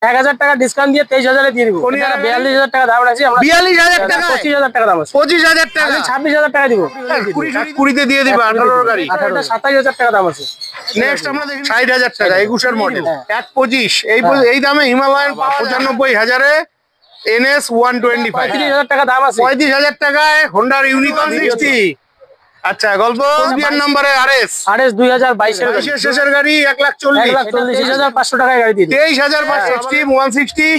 1000 টাকা ডিসকাউন্ট দিয়ে 23000 এ দিয়ে দিব। 42000 টাকা দাম রাখছি আমরা। 42000 টাকা, 25000 টাকা দাম আছে। 25000 টাকা, 26000 টাকা দিব। 20 তে দিয়ে দিবা। 18 গাড়ি, 27000 টাকা দাম আছে। নেক্সট আমরা দেখি 60000 টাকা 21 এর মডেল, 125 এই দামে হিমালয়ান 95000 এ NS 125, 35000 টাকা দাম আছে। 35000 টাকায় হোন্ডা ইউনিকর্ন 60। আচ্ছা, গল্প বিয়ার নম্বরে RS 2022 এর গাড়ি, শেষের গাড়ি 1,40,500 টাকায় গাড়ি দিয়ে দিই। 23560 160,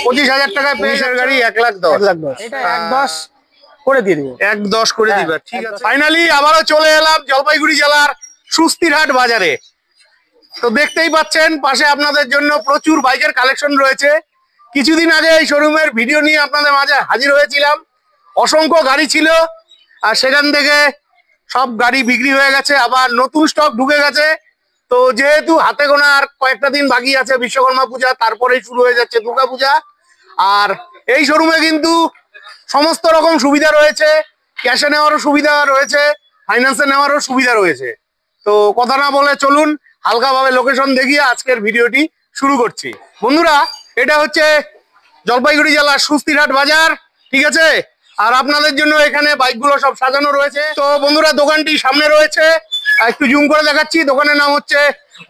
25000 টাকায় পেয়েছের গাড়ি 1,10,000। এটা 1,10 করে দিয়ে দিব। 1,10 করে দিবা, ঠিক আছে। ফাইনালি আবারও চলে এলাম জলপাইগুড়ি জেলার সুস্তিরহাট বাজারে। তো দেখতেই পাচ্ছেন পাশে আপনাদের জন্য প্রচুর বাইকের কালেকশন রয়েছে। কিছুদিন আগে এই শোরুমের ভিডিও নিয়ে আপনাদের মাঝে হাজির হয়েছিলাম। অসংখ্য গাড়ি ছিল, আর সেখান থেকে সব গাড়ি বিক্রি হয়ে গেছে, আবার নতুন স্টক ঢুকে গেছে। তো যেহেতু হাতে গোনা আর কয়েকটা দিন বাকি আছে বিশ্বকর্মা পূজা, তারপরেই শুরু হয়ে যাচ্ছে দুর্গা পূজা। আর এই শোরুমে কিন্তু সমস্ত রকম সুবিধা রয়েছে, ক্যাশে নেওয়ারও সুবিধা রয়েছে, ফাইন্যান্সে নেওয়ারও সুবিধা রয়েছে। তো কথা না বলে চলুন হালকাভাবে লোকেশন দেখিয়ে আজকের ভিডিওটি শুরু করছি। বন্ধুরা, এটা হচ্ছে জলপাইগুড়ি জেলার সুস্তিরহাট বাজার, ঠিক আছে। আর আপনাদের জন্য এখানে বাইকগুলো সব সাজানো রয়েছে। তো বন্ধুরা, দোকানটি সামনে রয়েছে, একটু জুম করে দেখাচ্ছি। দোকানের নাম হচ্ছে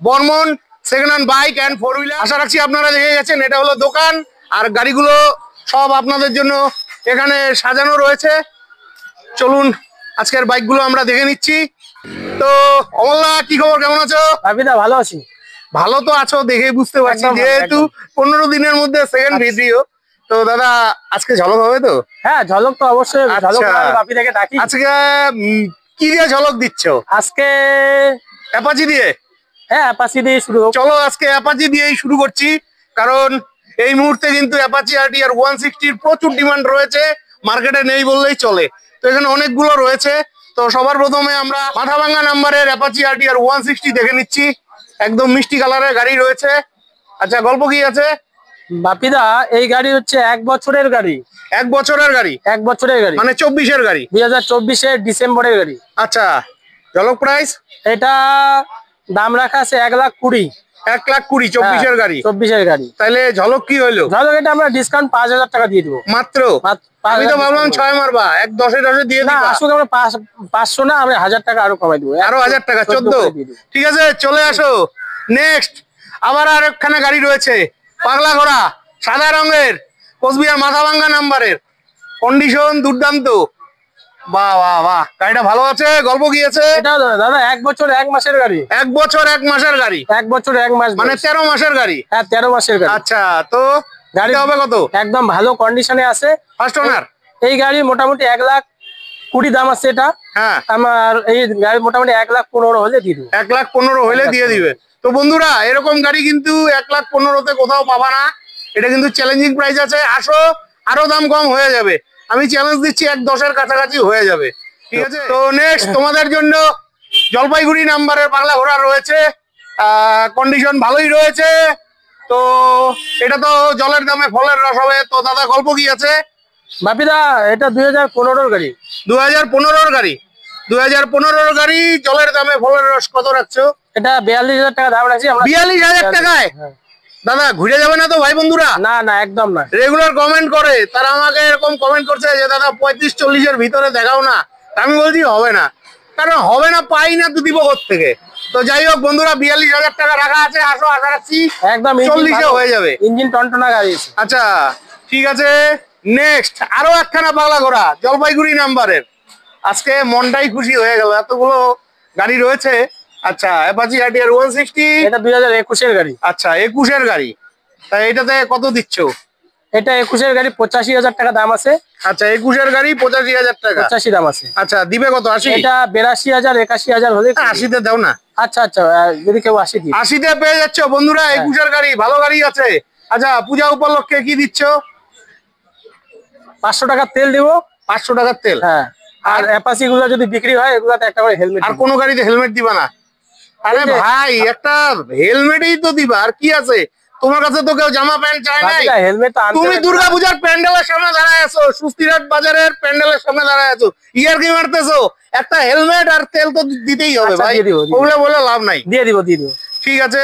Barman second hand bike and 4 wheeler. আশা রাখছি আপনারা দেখে গেছেন, এটা হলো দোকান। আর গাড়িগুলো সব আপনাদের জন্য এখানে সাজানো রয়েছে। চলুন আজকের বাইকগুলো আমরা দেখে নিচ্ছি। তো অমলদা, কি খবর, কেমন আছো? আবিদা, ভালো আছি। ভালো তো আছো দেখে বুঝতে পারছি, যেহেতু 15 দিনের মধ্যে সেকেন্ড ভিডিও। তো দাদা, আজকে ঝলক হবে তো? হ্যাঁ, ঝলক তো অবশ্যই। ঝলক বাপি থেকে ডাকি। আজকে কি দিয়ে ঝলক দিচ্ছ? আজকে অ্যাপাচি দিয়ে। হ্যাঁ, অ্যাপাচি দিয়ে শুরু হোক। চলো আজকে অ্যাপাচি দিয়েই শুরু করছি, কারণ এই মুহূর্তে কিন্তু অ্যাপাচি RTR 160 প্রচুর ডিমান্ড রয়েছে, মার্কেটে নেই বললেই চলে। তো এখানে অনেকগুলো রয়েছে। তো সবার প্রথমে আমরা মাথাভাঙ্গা নাম্বারের অ্যাপাচি RTR 160 দেখে নিচ্ছি। একদম মিষ্টি কালারের গাড়ি রয়েছে। আচ্ছা, গল্প কি আছে? বাপিদা, এই গাড়ি হচ্ছে 1 বছরের গাড়ি। 1 বছরের গাড়ি? 1 বছরের গাড়ি মানে 24 এর গাড়ি, 2024 ডিসেম্বরের গাড়ি। আচ্ছা, ঝলক প্রাইস? এটা দাম রাখা আছে 1,20,000। 1,20,000 24 এর গাড়ি? 24 এর গাড়ি। তাহলে ঝলক কি হলো? ঝলক এটা আমরা ডিসকাউন্ট 5,000 টাকা দিয়ে দিব মাত্র। আমি তো ভাবলাম 6 মারবা, 1,10,000 দিয়ে দিবা। আসলে আমরা 500 না, আমরা 1000 টাকা আরো কমাই দিব। আরো 1000 টাকা, 14। ঠিক আছে, চলে আসো। নেক্সট আবার আরেকখানা গাড়ি রয়েছে, পাগলা ঘোড়া, সাদা রঙের, কোচবিহার মাথাভাঙ্গা নাম্বারের, কন্ডিশন দুর্দান্ত। বাহ বাহ বাহ, গাড়িটা ভালো আছে। গল্প কি আছে? এটা দাদা 1 বছর 1 মাসের গাড়ি। 1 বছর 1 মাসের গাড়ি? 1 বছর 1 মাস মানে 13 মাসের গাড়ি? হ্যাঁ, 13 মাসের গাড়ি। আচ্ছা, তো গাড়ি হবে কত? একদম ভালো কন্ডিশনে আছে, ফার্স্ট ওনার। এই গাড়ি মোটামুটি 1,20,000 দাম আছে এটা। হ্যাঁ, আমার এই গাড়ি মোটামুটি 1,15,000 হলে দিয়ে দিব। 1,15,000 হলে দিয়ে দিবে। তো বন্ধুরা, এরকম গাড়ি কিন্তু 1,15,000-তে কোথাও পাবা না। এটা কিন্তু চ্যালেঞ্জিং প্রাইস আছে। আসো, আরো দাম কম হয়ে যাবে। আমি চ্যালেঞ্জ দিচ্ছি 1,10,000 কাছাকাছি হয়ে যাবে, ঠিক আছে। তো নেক্সট তোমাদের জন্য জলপাইগুড়ি নাম্বারের পাগলা ঘোড়া রয়েছে, কন্ডিশন ভালোই রয়েছে। তো এটা তো জলের দামে ফলের রস হবে। তো দাদা, গল্প কি আছে? বাপিদা, এটা 2015 গাড়ি। 2015 গাড়ি? 2015 গাড়ি, জলের দামে ফলের রস। কত রাখছো? এটা 42,000 টাকা দাম রাখছি আমরা। 42,000 টাকায়? দাদা, ঘুরে যাবে না তো ভাই বন্ধুরা? না না, একদম না। রেগুলার কমেন্ট করে, তারা আমাকে এরকম কমেন্ট করছে যে দাদা 35-40 এর ভিতরে দেখাও না। আমি বলছি হবে না, কারণ হবে না, পাই না তো দিব থেকে। তো যাই হোক বন্ধুরা, 42,000 টাকা রাখা আছে। আসো, আশা রাখছি একদম 40-এ হয়ে যাবে। ইঞ্জিন টনটনা গাড়ি। আচ্ছা, ঠিক আছে। নেক্সট আরো একখানা পাগলা ঘোড়া জলপাইগুড়ি নাম্বারের। আজকে মনটাই খুশি হয়ে গেল, এতগুলো গাড়ি রয়েছে। আচ্ছা, অ্যাপাচি RTR 160, এটা 2021 এর গাড়ি। আচ্ছা, 21 এর গাড়ি। তাই এটাতে কত দিচ্ছ? এটা 21 এর গাড়ি 85,000 টাকা দাম আছে। আচ্ছা, 21 এর গাড়ি 85,000 টাকা? 85 দাম আছে। আচ্ছা, দিবে কত? 80? এটা 82,000 81,000 হলে 80-তে দাও না। আচ্ছা আচ্ছা, যদি কেউ 80 দিই। 80-তে পেয়ে যাচ্ছ বন্ধুরা। 21 এর গাড়ি, ভালো গাড়ি আছে। আচ্ছা, পূজা উপলক্ষে কি দিচ্ছ? 500 টাকার তেল দিব। 500 টাকার তেল? হ্যাঁ। আর অ্যাপাচি গুলো যদি বিক্রি হয়, এগুলাতে একটা করে হেলমেট। আর কোনো গাড়িতে হেলমেট দিবা না? আরে ভাই, একটা হেলমেটই তো দিবা, আর কি আছে? তোমার কাছে তো কেউ জামা প্যান্ট চায় নাই। হেলমেট তো তুমি দুর্গাপূজার প্যান্ডেলের সামনে দাঁড়ায় আছো, সুস্তিরহাট বাজারের প্যান্ডেলের সামনে দাঁড়ায় আছো, ইয়ার কি মারতেছো? একটা হেলমেট আর তেল তো দিতেই হবে ভাই, ওগুলো বলে লাভ নাই। দিয়ে দিব। ঠিক আছে।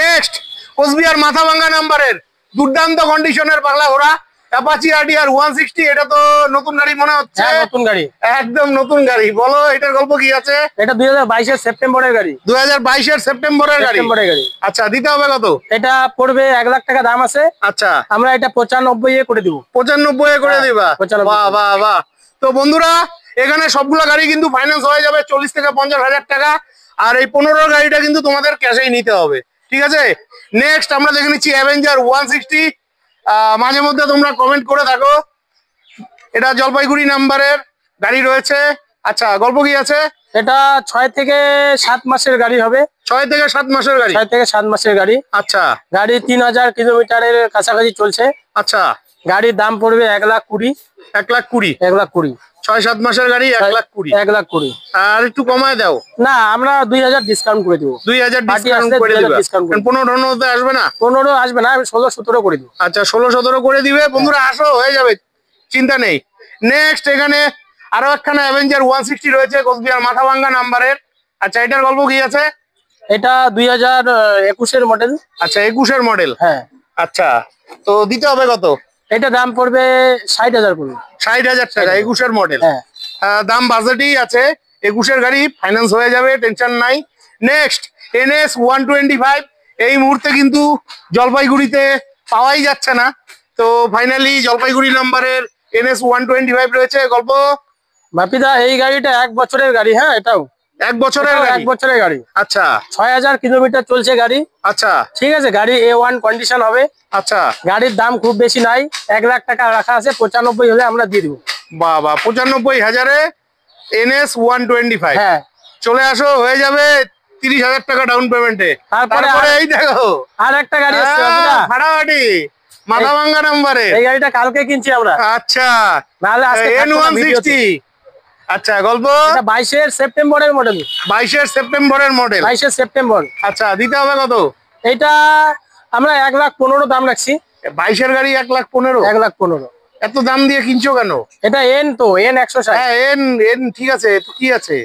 নেক্সট কোচবিহার মাথাভাঙ্গা নাম্বারের দুর্দান্ত কন্ডিশনের পাগলা ঘোড়া অ্যাপাচি আরটিআর 160। এটা তো নতুন গাড়ি মনে হচ্ছে। নতুন গাড়ি, একদম নতুন গাড়ি। বলো এটার গল্প কি আছে? এটা 2022 সেপ্টেম্বরের গাড়ি। 2022 সেপ্টেম্বরের গাড়ি। আচ্ছা, দিতে হবে কত? এটা পড়বে 1 লাখ টাকা দাম আছে। আচ্ছা, আমরা এটা 95 করে দিব। 95 করে দিবা? বাহ বাহ বাহ। তো বন্ধুরা, এখানে সবগুলো গাড়ি কিন্তু ফাইন্যান্স হয়ে যাবে 40 থেকে 50,000 টাকা। আর এই 15 গাড়িটা কিন্তু তোমাদের ক্যাশেই নিতে হবে, ঠিক আছে? নেক্সট আমরা দেখে নিচ্ছি অ্যাভেঞ্জার 160। মাঝে মধ্যে তোমরা কমেন্ট করে থাকো। এটা জলপাইগুড়ি নাম্বারের গাড়ি রয়েছে। আচ্ছা, গল্প কি আছে? এটা 6 থেকে 7 মাসের গাড়ি হবে। 6 থেকে 7 মাসের গাড়ি? 6 থেকে 7 মাসের গাড়ি। আচ্ছা, গাড়ি 3000 কিলোমিটারের কাছাকাছি চলছে। আচ্ছা, গাড়ির দাম পড়বে 1,20,000। 1,20,000? 1,20,000। 6-7 মাসের গাড়ি 1,20,000? 1,20,000। আর একটু কমায় দাও না, আমরা 2000 ডিসকাউন্ট করে দিব। 2000 ডিসকাউন্ট করে দিবা? 15 তে আসবে না? 15 আসবে না, আমি 16-17 করে দিব। আচ্ছা, 16-17 করে দিবে। বন্ধুরা আসো, হয়ে যাবে, চিন্তা নেই। নেক্সট এখানে আরো একখানা অ্যাভেঞ্জার 160 রয়েছে, কোচবিহার মাথাভাঙ্গা নাম্বারের। আচ্ছা, এটার গল্প কি আছে? এটা 2021 মডেল। আচ্ছা, 21 মডেল। হ্যাঁ। আচ্ছা, তো দিতে হবে কত? এটা দাম পড়বে 60,000 পড়বে। 60,000 টাকা? 21 মডেল। হ্যাঁ, দাম বাজেটই আছে। 21 গাড়ি ফাইন্যান্স হয়ে যাবে, টেনশন নাই। Next NS 125। এই মুহূর্তে কিন্তু জলপাইগুড়িতে পাওয়াই যাচ্ছে না। তো ফাইনালি জলপাইগুড়ি নাম্বারের NS 125 রয়েছে। গল্প? বাপিদা, এই গাড়িটা 1 বছরের গাড়ি। হ্যাঁ, এটাও 1 বছরের গাড়ি? 1 বছরের গাড়ি। আচ্ছা, 6000 কিলোমিটার চলছে গাড়ি। আচ্ছা, ঠিক আছে, গাড়ি A1 কন্ডিশন হবে। আচ্ছা, গাড়ির দাম খুব বেশি নাই, 1 লাখ টাকা রাখা আছে। 95 হলে আমরা দিয়ে দিব। বাবা, 95,000-এ NS 125? হ্যাঁ, চলে আসো, হয়ে যাবে 30,000 টাকা ডাউন পেমেন্টে। তারপরে এই দেখো আর একটা গাড়ি আছে ফাটাফাটি মাথাভাঙ্গা নাম্বারে। এই গাড়িটা কালকে কিনছি আমরা। আচ্ছা, নাহলে আজকে N160। আচ্ছা, গল্প? এটা 22 সেপ্টেম্বরের মডেল। 22 সেপ্টেম্বরের মডেল? 22 সেপ্টেম্বর। আচ্ছা, দিতে হবে কত? এটা আমরা 1,15,000 দাম রাখছি। 22 গাড়ি 1,15,000? 1,15,000। এত দাম দিয়ে কিনছো কেন? এটা এন তো, N 160। হ্যাঁ, এন ঠিক আছে, তো কি আছে,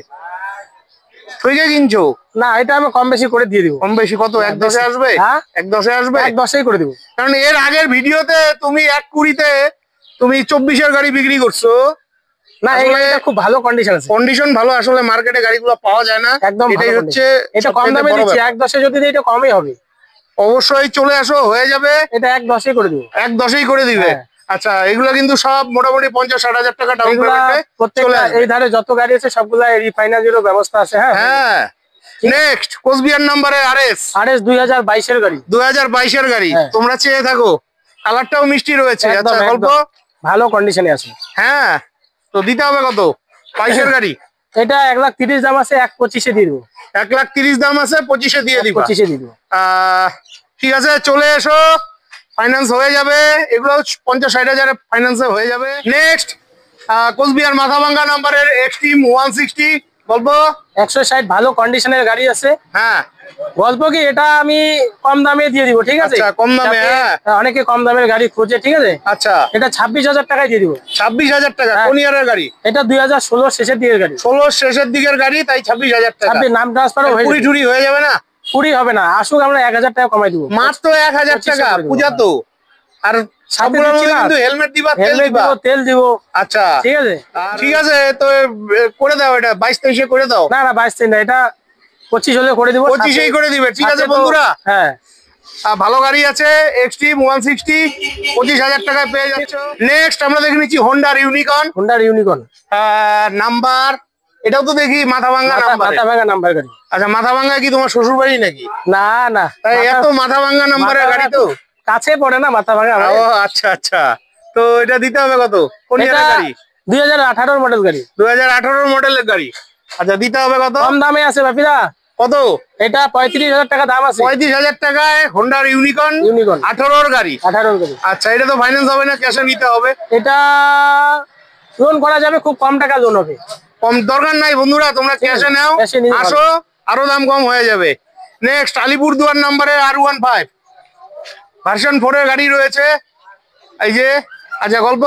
ঠিকই কিনছো? না, এটা আমি কম বেশি করে দিয়ে দিব। কম বেশি কত? 1,10-এ আসবে? হ্যাঁ, 1,10-এ আসবে? 1,10-এই করে দিব। কারণ এর আগের ভিডিওতে তুমি 1,20-তে তুমি 24 গাড়ি বিক্রি করছো। না, এই গাড়িটা খুব ভালো কন্ডিশন আছে। কন্ডিশন ভালো, আসলে মার্কেটে গাড়িগুলো পাওয়া যায় না। একদম এটাই হচ্ছে, এটা কম দামে দিচ্ছি। 1,10-এ যদি দিই এটা কমই হবে। অবশ্যই চলে আসো, হয়ে যাবে। এটা 1,10-এই করে দিব। 1,10-এই করে দিবে? আচ্ছা, এগুলো কিন্তু সব মোটামুটি 50-60,000 টাকা ডাউন পেমেন্টে চলে আসবে। এই ধারে যত গাড়ি আছে সবগুলা রিফাইনারিরও ব্যবস্থা আছে। হ্যাঁ, হ্যাঁ। নেক্সট কোচবিহার নাম্বারে RS 2022-এর গাড়ি। 2022-এর গাড়ি। তোমরা চেয়ে থাকো, কালারটাও মিষ্টি রয়েছে। আচ্ছা, গল্প? ভালো কন্ডিশনে আছে। হ্যাঁ, তো দিতে হবে কত? 22-এর গাড়ি? এটা 1,30,000 দাম আছে, 1,25-এ দিয়ে দিব। 1,30,000 দাম আছে, 25-এ দিয়ে দিবা? 25-এ দিয়ে দিব। ঠিক আছে, চলে এসো, ফাইন্যান্স হয়ে যাবে। এগুলো 50-60,000 ফাইন্যান্সে হয়ে যাবে। নেক্সট কোচবিহার মাথাভাঙ্গা নাম্বারের Xtreme 160। গল্প? 160 ভালো কন্ডিশনের গাড়ি আছে। হ্যাঁ, গল্প কি, এটা আমি কম দামে দিয়ে দিব। ঠিক আছে? আচ্ছা, কম দামে? হ্যাঁ, অনেকে কম দামের গাড়ি খোঁজে। ঠিক আছে? আচ্ছা, এটা 26,000 টাকায় দিয়ে দিব। 26,000 টাকা? কোন ইয়ারের গাড়ি? এটা 2016 শেষের দিকের গাড়ি। 16 শেষের দিকের গাড়ি, তাই 26,000 টাকা। 26 নাম ট্রান্সফারও হয়ে পুরি টুরি হয়ে যাবে না? পুরি হবে না, আসুক, আমরা 1,000 টাকা কমাই দিব। মাত্র 1,000 টাকা? পূজা তো। আর সবগুলোর মধ্যে কিন্তু হেলমেট দিবা, তেল দিবা? তেল দিব। আচ্ছা, ঠিক আছে, ঠিক আছে, তো করে দাও। এটা 22-23-এ করে দাও। না, 22-23 না, এটা 25 হলে করে দিব। 25-এই করে দিবে? ঠিক আছে বন্ধুরা। হ্যাঁ, ভালো গাড়ি আছে, Xtreme 160 25,000 টাকায় পেয়ে যাচ্ছ। নেক্সট আমরা দেখে নিচ্ছি হোন্ডার ইউনিকর্ন। হোন্ডার ইউনিকর্ন নাম্বার, এটাও তো দেখি মাথাভাঙ্গা নাম্বার। মাথাভাঙ্গা নাম্বার গাড়ি। আচ্ছা, মাথাভাঙ্গা কি তোমার শ্বশুর বাড়ি নাকি? না না, এত মাথাভাঙ্গা নাম্বারের গাড়ি তো কাছে পড়ে না মাথাভাঙ্গা। ও আচ্ছা আচ্ছা, তো এটা দিতে হবে কত? কোন ইয়ারের গাড়ি? 2018 মডেল গাড়ি। 2018 মডেলের গাড়ি। আচ্ছা, দিতে হবে কত? কম দামে আছে বাপিদা। কত? এটা 35,000 টাকা দাম আছে। 35,000 টাকায় হোন্ডার ইউনিকর্ন 18-র গাড়ি? 18-র গাড়ি। আচ্ছা, এটা তো ফাইন্যান্স হবে না, ক্যাশে নিতে হবে? এটা লোন করা যাবে, খুব কম টাকা লোন হবে। কম দরকার নাই বন্ধুরা, তোমরা ক্যাশে নাও, আসো, আরো দাম কম হয়ে যাবে। নেক্সট আলিপুরদুয়ার নাম্বারে R15 ভার্সন 4 এর গাড়ি রয়েছে, এই যে। আচ্ছা, গল্প?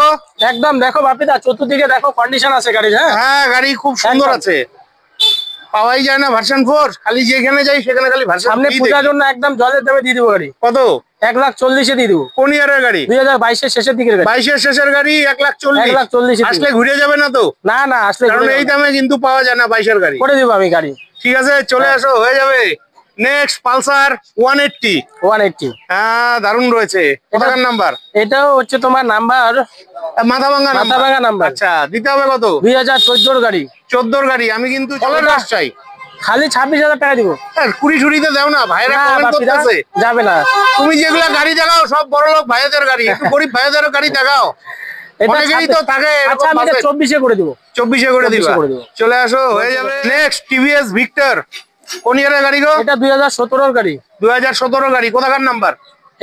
একদম দেখো বাপিদা, চতুর্দিকে দেখো কন্ডিশন আছে গাড়ি। হ্যাঁ, গাড়ি খুব সুন্দর আছে, পাওয়াই যায় না ভার্সন 4। খালি যেখানে যাই সেখানে খালি ভার্সন। সামনে পূজার জন্য একদম জলের দামে দিয়ে দিব গাড়ি। কত? 1,40,000 দিয়ে দিব। কোন ইয়ারের গাড়ি? 2022 শেষের দিকের গাড়ি। 22 শেষের গাড়ি 1,40,000। 1,40,000 আসলে ঘুরে যাবে না তো? না না, আসলে কারণ এই দামে কিন্তু পাওয়া যায় না 22 গাড়ি। করে দিব আমি গাড়ি। ঠিক আছে, চলে আসো, হয়ে যাবে। Next Pulsar 180। 180 হ্যাঁ, দারুণ রয়েছে। কোথাকার নাম্বার? এটাও হচ্ছে তোমার নাম্বার মাথাভাঙ্গা নাম্বার। আচ্ছা, দিতে হবে কত? 2014 গাড়ি। 14 গাড়ি। আমি কিন্তু চলার চাই, খালি 26,000 টাকা দিব। কুড়ি ছুড়িতে দাও না, ভাইরা কমেন্ট করতেছে। যাবে না। তুমি যেগুলা গাড়ি দেখাও সব বড় লোক ভাইদের গাড়ি, একটু গরিব ভাইদের গাড়ি দেখাও। অনেকেরই তো থাকে। আচ্ছা, আমি 24 করে দিব। 24 করে দিবা। চলে আসো, হয়ে যাবে। Next TVS Victor. কোন ইয়ারের গাড়ি গো? এটা 2017 গাড়ি। 2017 গাড়ি। কোথাকার নাম্বার?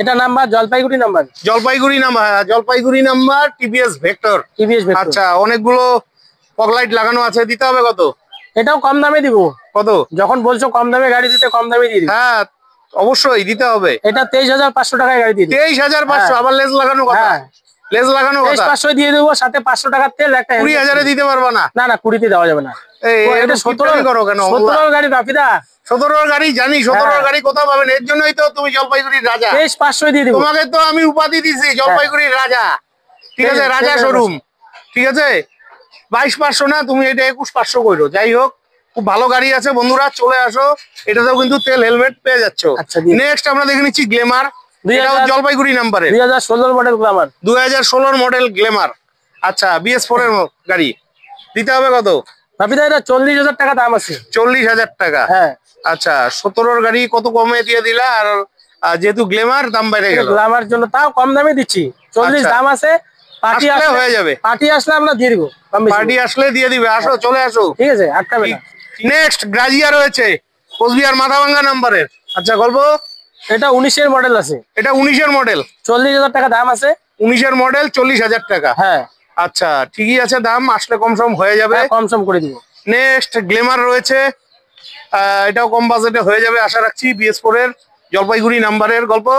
এটা number Jalpaiguri number. Jalpaiguri number TVS Victor. আচ্ছা, অনেকগুলো ফগলাইট লাগানো আছে। দিতে হবে কত? এটাও কম দামে দিব। কত? যখন বলছো কম দামে গাড়ি দিতে, কম দামে দিয়ে দিব। হ্যাঁ, অবশ্যই দিতে হবে। এটা 23,500 টাকায় গাড়ি দিয়ে দিব। 23,500? আবার লেজ লাগানো কথা? লেজ লাগানো কথা। 23,500 দিয়ে দেবো, সাথে 500 টাকার তেল। একটা 20,000 দিতে পারবা না? না না, 20 দেওয়া যাবে না। এটা 17 করো কেন? 17 গাড়ি বাপিদা। 17 গাড়ি জানি, 17 গাড়ি কোথাও পাবেন। এর জন্যই তো তুমি জলপাইগুড়ির রাজা। 23,500 দিয়ে দিব। তোমাকে তো আমি উপাধি দিছি জলপাইগুড়ির রাজা। ঠিক আছে, রাজা শোরুম। ঠিক আছে, 22,500 না, তুমি এটা 21,500 কইরো। যাই হোক, খুব ভালো গাড়ি আছে বন্ধুরা, চলে আসো। এটাতেও কিন্তু তেল হেলমেট পেয়ে যাচ্ছ। নেক্সট আমরা দেখে নিচ্ছি গ্ল্যামার। এটাও জলপাইগুড়ি নাম্বারে। 2016 মডেল গ্ল্যামার। 2016 model Glamour. আচ্ছা, BS4 এর গাড়ি। দিতে হবে কত? বাপিদা, এটা 40,000 টাকা দাম আছে। 40,000 টাকা? হ্যাঁ। আচ্ছা, 17 গাড়ি কত কমে দিয়ে দিলা। আর যেহেতু গ্ল্যামার দাম বেড়ে গেল, গ্ল্যামার জন্য তাও কম দামে দিচ্ছি। 40 দাম আছে। পার্টি আসলে হয়ে যাবে। পার্টি আসলে আমরা দিয়ে দিব। পার্টি আসলে দিয়ে দিবে। আসো, চলে আসো। ঠিক আছে, আটকাবে না। নেক্সট গ্রাজিয়া রয়েছে, কোচবিহার মাথাভাঙ্গা নাম্বারের। আচ্ছা, গল্প। এটা 19 এর মডেল আছে। এটা 19 এর মডেল। 40,000 টাকা দাম আছে। 19 এর মডেল, 40,000 টাকা। হ্যাঁ। আচ্ছা, ঠিকই আছে, দাম আসলে কম সম হয়ে যাবে। কম সম করে দিব। নেক্সট গ্ল্যামার রয়েছে, এটাও কম বাজেটে হয়ে যাবে আশা রাখছি। BS4 এর জলপাইগুড়ি নাম্বারের। গল্প।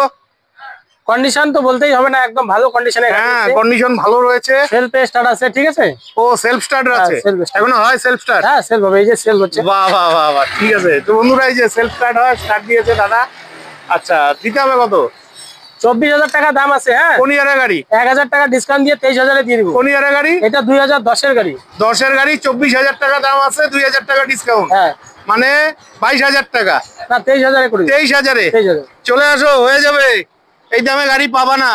কন্ডিশন তো বলতেই হবে না, একদম ভালো কন্ডিশনে। হ্যাঁ, কন্ডিশন ভালো রয়েছে। সেলফ স্টার্ট আছে। ঠিক আছে। ও, সেলফ স্টার্ট আছে এখনো? হয় সেলফ স্টার্ট? হ্যাঁ, সেলফ হবে। এই যে সেলফ হচ্ছে। বাহ বাহ বাহ বাহ, ঠিক আছে। তো বন্ধুরা, এই যে সেলফ স্টার্ট হয়, স্টার্ট দিয়েছে দাদা। আচ্ছা, দিতে হবে কত? 24,000 টাকা দাম আছে। হ্যাঁ। কোন ইয়ারের গাড়ি? 1,000 টাকা ডিসকাউন্ট দিয়ে 23,000 দিয়ে দিব। কোন ইয়ারের গাড়ি? এটা 2010 এর গাড়ি। 10 এর গাড়ি, 24,000 টাকা দাম আছে, 2,000 টাকা ডিসকাউন্ট। হ্যাঁ, মানে 22,000 টাকা। না, 23,000 করে 23,000 চলে আসো, হয়ে যাবে। এই দামে গাড়ি পাবা না।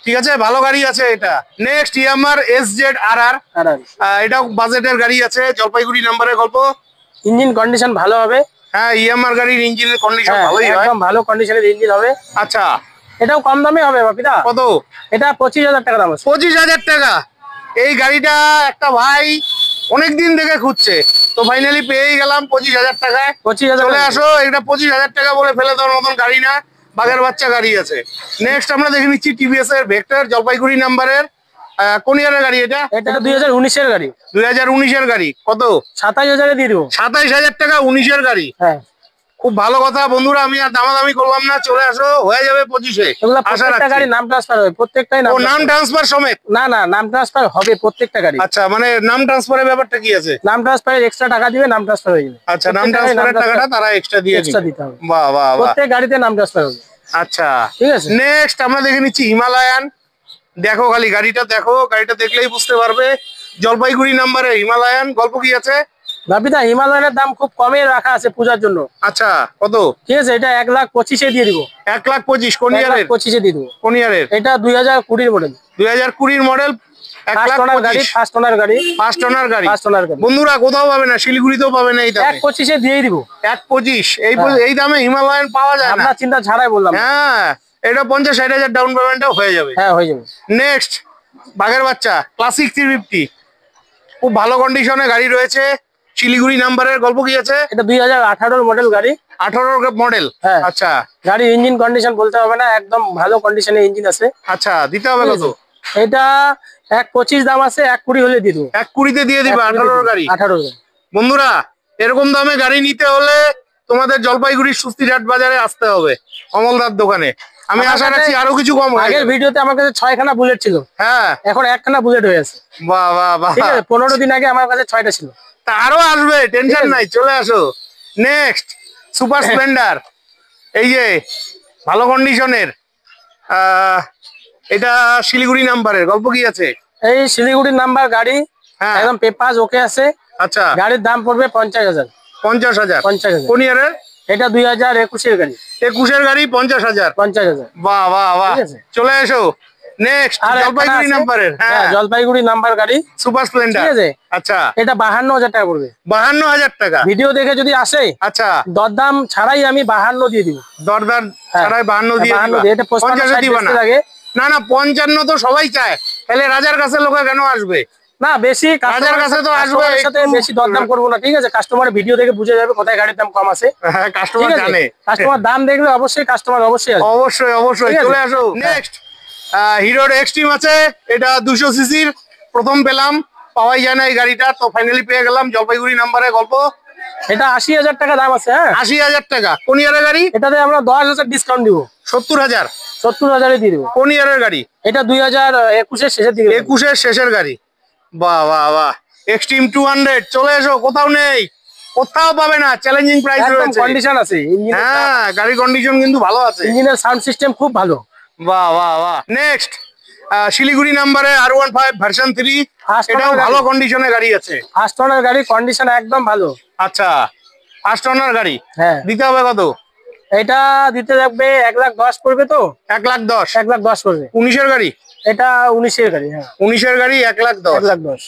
ঠিক আছে, ভালো গাড়ি আছে এটা। নেক্সট ইয়ামার SZ-RR। এটাও বাজেটের গাড়ি আছে, জলপাইগুড়ি নাম্বারের। গল্প। ইঞ্জিন কন্ডিশন ভালো হবে। হ্যাঁ, ইয়ামার গাড়ির ইঞ্জিনের কন্ডিশন ভালোই হয়, একদম ভালো কন্ডিশনের ইঞ্জিন হবে। আচ্ছা, এটাও কম দামে হবে বাপিদা। কত? এটা 25,000 টাকা দাম আছে। 25,000 টাকা। এই গাড়িটা একটা ভাই অনেকদিন থেকে খুঁজছে, তো ফাইনালি পেয়েই গেলাম 25,000 টাকায়। 25,000 চলে আসো। এটা 25,000 টাকা বলে ফেলে দেওয়ার মতন গাড়ি না, বাঘের বাচ্চা গাড়ি আছে। নেক্সট আমরা দেখে নিচ্ছি TVS এর ভেক্টর, জলপাইগুড়ি নাম্বারের। কোন ইয়ারের গাড়ি এটা? এটা 2019 এর গাড়ি। 2019 এর গাড়ি। কত? 27,000 দিয়ে দিব। 27,000 টাকা 19 এর গাড়ি। হ্যাঁ, খুব ভালো কথা বন্ধুরা, আমি আর দামাদামি করলাম না, চলে আসো, হয়ে যাবে 25-এ। এগুলা প্রত্যেকটা গাড়ি নাম ট্রান্সফার হবে, প্রত্যেকটাই ও, নাম ট্রান্সফার সমেত? না না, নাম ট্রান্সফার হবে প্রত্যেকটা গাড়ি। আচ্ছা, মানে নাম ট্রান্সফারের ব্যাপারটা কি আছে? নাম ট্রান্সফারের এক্সট্রা টাকা দিবে, নাম ট্রান্সফার হয়ে যাবে। আচ্ছা, নাম ট্রান্সফারের টাকাটা তারা এক্সট্রা দিতে হবে। বাহ বাহ বাহ, প্রত্যেক গাড়িতে নাম ট্রান্সফার হবে। আচ্ছা, ঠিক আছে। নেক্সট আমরা দেখে নিচ্ছি হিমালয়ান। দেখো, খালি গাড়িটা দেখো, গাড়িটা দেখলেই বুঝতে পারবে। জলপাইগুড়ি নাম্বারে হিমালয়ান। গল্প কি আছে? বাপিদা, হিমালয়ানের দাম খুব কমে রাখা আছে পূজার জন্য। আচ্ছা, কত? ঠিক আছে, এটা 1,25,000 দিয়ে দিব। 1,25,000? কোন ইয়ারের? 1,25,000 দিয়ে দিব। কোন ইয়ারের? এটা 2020 মডেল। 2020 মডেল। ফার্স্ট ওনার গাড়ি। ফার্স্ট ওনার গাড়ি। বন্ধুরা, কোথাও পাবে না, শিলিগুড়িতেও পাবে না এই দামে। 1,25,000 দিয়ে দিব। 1,25,000? এই দামে হিমালয়ান পাওয়া যায় না। আপনার চিন্তা ছাড়াই বললাম। হ্যাঁ, এটা 50-60,000 ডাউন পেমেন্টও হয়ে যাবে। হ্যাঁ, হয়ে যাবে। নেক্সট বাঘের বাচ্চা ক্লাসিক 350। খুব ভালো কন্ডিশনে গাড়ি রয়েছে, শিলিগুড়ি নাম্বারের। গল্প কি আছে? এটা 2018 মডেল গাড়ি। 18 মডেল? হ্যাঁ। আচ্ছা, গাড়ির ইঞ্জিন কন্ডিশন বলতে হবে না, একদম ভালো কন্ডিশনে ইঞ্জিন আছে। আচ্ছা, দিতে হবে কত? এটা 1,25,000 দাম আছে, 1,20,000 হলে দিয়ে দেবো। 1,20,000 দিয়ে দিবে? 18 গাড়ি। 18। বন্ধুরা, এরকম দামে গাড়ি নিতে হলে তোমাদের জলপাইগুড়ির সুস্তিরহাট বাজারে আসতে হবে, অমলদার দোকানে। আমি আশা রাখছি আরো কিছু কম হবে। আগের ভিডিওতে আমার কাছে 6খানা বুলেট ছিল। হ্যাঁ, এখন 1খানা বুলেট হয়ে আছে। বাহ বাহ বাহ, ঠিক আছে, 15 দিন আগে আমার কাছে 6টা ছিল। তা আরো আসবে, টেনশন নাই, চলে আসো। নেক্সট সুপার স্প্লেন্ডার, এই যে ভালো কন্ডিশনের এটা শিলিগুড়ি নাম্বারের গল্প কি আছে? এই শিলিগুড়ির নাম্বার গাড়ি, হ্যাঁ একদম পেপার ওকে আছে। আচ্ছা, গাড়ির দাম পড়বে 50,000। 50,000। 50,000। কোন ইয়ারের? এটা 2021-এর গাড়ি। 21-এর গাড়ি 50,000। 50,000। বাহ বাহ বাহ, ঠিক আছে। চলে এসো নেক্সট আর জলপাইগুড়ি নাম্বারের। হ্যাঁ, জলপাইগুড়ি নাম্বার গাড়ি, সুপার স্প্লেন্ডার। ঠিক আছে। আচ্ছা, এটা 52,000 টাকা পড়বে। 52,000 টাকা। ভিডিও দেখে যদি আসে, আচ্ছা, দরদাম ছাড়াই আমি 52 দিয়ে দিব। দরদার ছাড়াই 52 দিয়ে 52 দিবা? দিয়ে, এটা 50 দিবা না? লাগে না না, 55 তো সবাই চায়, তাহলে রাজার কাছে লোকে কেন আসবে? না, বেশি রাজার কাছে তো আসবে, কাস্টমারের সাথে একটু- বেশি দরদাম করবো না, ঠিক আছে। কাস্টমার ভিডিও দেখে বুঝে যাবে কোথায় গাড়ির দাম কম আছে। হ্যাঁ, কাস্টমার ঠিক আছে, জানে। কাস্টমার দাম দেখলে অবশ্যই কাস্টমার অবশ্যই আসবে। অবশ্যই অবশ্যই, ঠিক আছে। চলে আসো নেক্সট। হিরোর এক্সট্রিম আছে, এটা 200 সিসির, প্রথম পেলাম, পাওয়াই যায় না এই গাড়িটা, তো ফাইনালি পেয়ে গেলাম। জলপাইগুড়ি নাম্বারে গল্প। এটা 80,000 টাকা দাম আছে। হ্যাঁ, 80,000 টাকা। কোন ইয়ারের গাড়ি? এটাতে আমরা 10,000 ডিসকাউন্ট দিব। 70,000। 70,000 দিয়ে দিব। কোন ইয়ারের গাড়ি? এটা 2021-এর শেষের দিকে। 21-এর শেষের গাড়ি। বাহ বাহ বাহ, এক্সট্রিম 200, চলে এসো, কোথাও নেই, কোথাও পাবে না, চ্যালেঞ্জিং প্রাইস একদম রয়েছে। কন্ডিশন আছে, হ্যাঁ, গাড়ির কন্ডিশন কিন্তু ভালো আছে। ইঞ্জিনের সাউন্ড সিস্টেম খুব ভালো। বাহ বাহ বাহ। নেক্সট শিলিগুড়ি নাম্বারে R15 ভার্সন 3, First এটাও owner ভালো গাড়ি। কন্ডিশনে গাড়ি আছে। ফার্স্ট ওনার গাড়ি, কন্ডিশন একদম ভালো। আচ্ছা, ফার্স্ট ওনার গাড়ি। হ্যাঁ, দিতে হবে কত? এটা দিতে থাকবে 1,10,000 পড়বে। তো 1,10,000। 1,10,000 পড়বে। 19-এর গাড়ি? এটা 19-এর গাড়ি। হ্যাঁ, 19-এর গাড়ি 1,10,000। 1,10,000।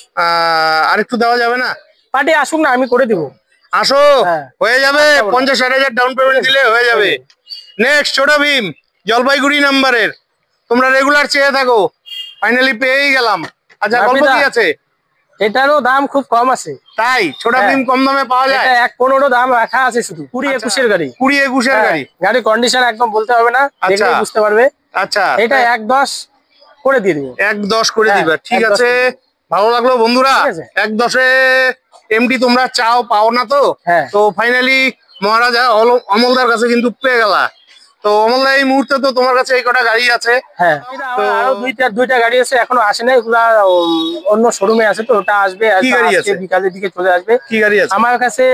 আর একটু দেওয়া যাবে না? পার্টি আসুক না, আমি করে দিব। আসো, হ্যাঁ। হয়ে যাবে, 50-60,000 ডাউন পেমেন্ট দিলে হয়ে যাবে। নেক্সট ছোট ভীম, জলপাইগুড়ি নাম্বারের, তোমরা রেগুলার চেয়ে থাকো, ফাইনালি পেয়েই গেলাম। আচ্ছা, গল্প কি আছে? এটারও দাম খুব কম আছে। তাই ছোট হ্যাঁ। ভীম কম দামে পাওয়া যায়? এটা 1,15 দাম রাখা আছে শুধু। 20-21-এর গাড়ি। 20-21-এর হ্যাঁ, গাড়ি। গাড়ি কন্ডিশন একদম বলতে হবে না, আচ্ছা। দেখলেই বুঝতে পারবে। আচ্ছা, এটা 1,10,000 করে দিয়ে দিব। 1,10,000 করে হ্যাঁ, দিবে, ঠিক 1,10,000 আছে। ভালো লাগলো বন্ধুরা, ঠিক আছে। 1,10,000-এ এমডি তোমরা চাও, পাও না তো। হ্যাঁ। তো ফাইনালি মহারাজা অমলদার কাছে কিন্তু পেয়ে গেলা। তো অমলদা, এই মুহূর্তে তো তোমার কাছে এই কটা গাড়ি আছে। হ্যাঁ, আরো দুইটা গাড়ি আছে, এখনো আসে না। এগুলা অন্য শোরুমে আছে, তো ওটা আসবে কি গাড়ি আজকে আছে? বিকালের দিকে চলে আসবে। কি গাড়ি আছে? আমার কাছে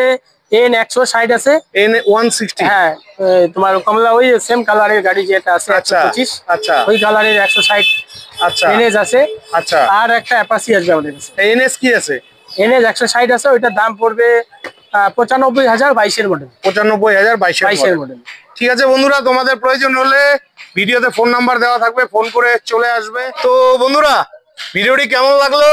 N160 আছে। N160? হ্যাঁ, তোমার কমলা ওই সেম কালারের গাড়ি যেটা আছে, আচ্ছা 125, আচ্ছা ওই কালারের 160 আচ্ছা NS আছে। আচ্ছা, আর একটা অ্যাপাচি আসবে আমাদের কাছে। NS কি আছে? NS 160 আছে, ওইটার দাম পড়বে 95,000, 22-এর মডেল। 95,000, 22-এর মডেল। ঠিক আছে বন্ধুরা, তোমাদের প্রয়োজন হলে ভিডিওতে ফোন নাম্বার দেওয়া থাকবে, ফোন করে চলে আসবে। তো বন্ধুরা, ভিডিওটি কেমন লাগলো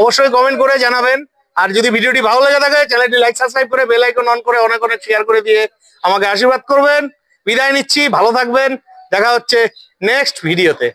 অবশ্যই কমেন্ট করে জানাবেন। আর যদি ভিডিওটি ভালো লেগে থাকে, চ্যানেলটি লাইক, সাবস্ক্রাইব করে বেল আইকন অন করে অনেক অনেক শেয়ার করে দিয়ে আমাকে আশীর্বাদ করবেন। বিদায় নিচ্ছি, ভালো থাকবেন, দেখা হচ্ছে নেক্সট ভিডিওতে।